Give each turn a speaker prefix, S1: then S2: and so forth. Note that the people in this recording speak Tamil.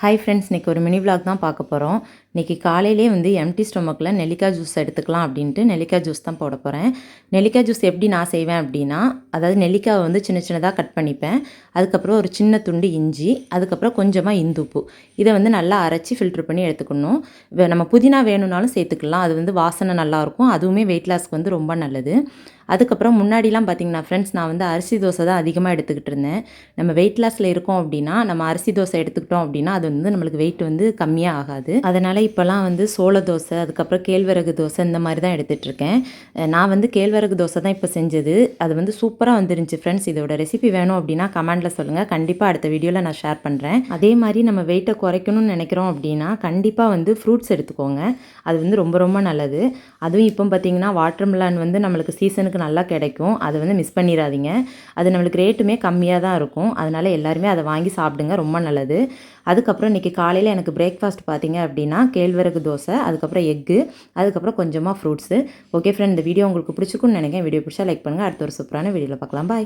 S1: ஹாய் ஃப்ரெண்ட்ஸ், இன்றைக்கி ஒரு மினி விலாக் தான் பார்க்க போகிறோம். இன்றைக்கி காலையிலே வந்து எம்டி ஸ்டொமக்கில் நெல்லிக்காய் ஜூஸ் எடுத்துக்கலாம் அப்படின்ட்டு நெல்லிக்காய் ஜூஸ் தான் போட போகிறேன். நெல்லிக்காய் ஜூஸ் எப்படி நான் செய்வேன் அப்படின்னா, அதாவது நெல்லிக்காவை வந்து சின்ன சின்னதாக கட் பண்ணிப்பேன். அதுக்கப்புறம் ஒரு சின்ன துண்டு இஞ்சி, அதுக்கப்புறம் கொஞ்சமாக இந்துப்பு, இதை வந்து நல்லா அரைச்சி ஃபில்ட்ரு பண்ணி எடுத்துக்கணும். நம்ம புதினா வேணும்னாலும் சேர்த்துக்கலாம், அது வந்து வாசனை நல்லாயிருக்கும். அதுவுமே வெயிட் லாஸ்க்கு வந்து ரொம்ப நல்லது. அதுக்கப்புறம் முன்னாடிலாம் பார்த்திங்கன்னா ஃப்ரெண்ட்ஸ், நான் வந்து அரிசி தோசை தான் அதிகமாக எடுத்துக்கிட்டு இருந்தேன். நம்ம வெயிட் லாஸில் இருக்கோம் அப்படின்னா நம்ம அரிசி தோசை எடுத்துக்கிட்டோம் அப்படின்னா அது வந்து நம்மளுக்கு வெயிட் வந்து கம்மியாக ஆகாது. அதனால் இப்போலாம் வந்து சோள தோசை, அதுக்கப்புறம் கேழ்வரகு தோசை இந்த மாதிரி தான் எடுத்துகிட்ருக்கேன். நான் வந்து கேழ்வரகு தோசை தான் இப்போ செஞ்சது. அது வந்து சூப்பராக வந்துருந்துச்சு ஃப்ரெண்ட்ஸ். இதோட ரெசிபி வேணும் அப்படின்னா கமெண்டில் சொல்லுங்கள், கண்டிப்பாக அடுத்த வீடியோவில் நான் ஷேர் பண்ணுறேன். அதே மாதிரி நம்ம வெயிட்டை குறைக்கணும்னு நினைக்கிறோம் அப்படின்னா கண்டிப்பாக வந்து ஃப்ரூட்ஸ் எடுத்துக்கோங்க. அது வந்து ரொம்ப ரொம்ப நல்லது. அதுவும் இப்போ பார்த்திங்கன்னா வாட்டர்மெலன் வந்து நம்மளுக்கு சீசனுக்கு நல்லா கிடைக்கும். அதை வந்து மிஸ் பண்ணிடாதீங்க. அது நம்மளுக்கு ரேட்டுமே கம்மியாக தான் இருக்கும். அதனால் எல்லாருமே அதை வாங்கி சாப்பிடுங்க, ரொம்ப நல்லது. அதுக்கப்புறம் இன்றைக்கி காலையில் எனக்கு பிரேக்ஃபாஸ்ட் பார்த்திங்க அப்படின்னா கேழ்வரகு தோசை, அதுக்கப்புறம் எக்கு, அதுக்கப்புறம் கொஞ்சமாக ஃப்ரூட்ஸு. ஓகே ஃப்ரெண்ட், இந்த வீடியோ உங்களுக்கு பிடிச்சிக்குன்னு நினைக்கிறேன். வீடியோ பிடிச்சா லைக் பண்ணுங்கள். அடுத்த ஒரு சூப்பரான வீடியோவில் பார்க்கலாம். பாய்.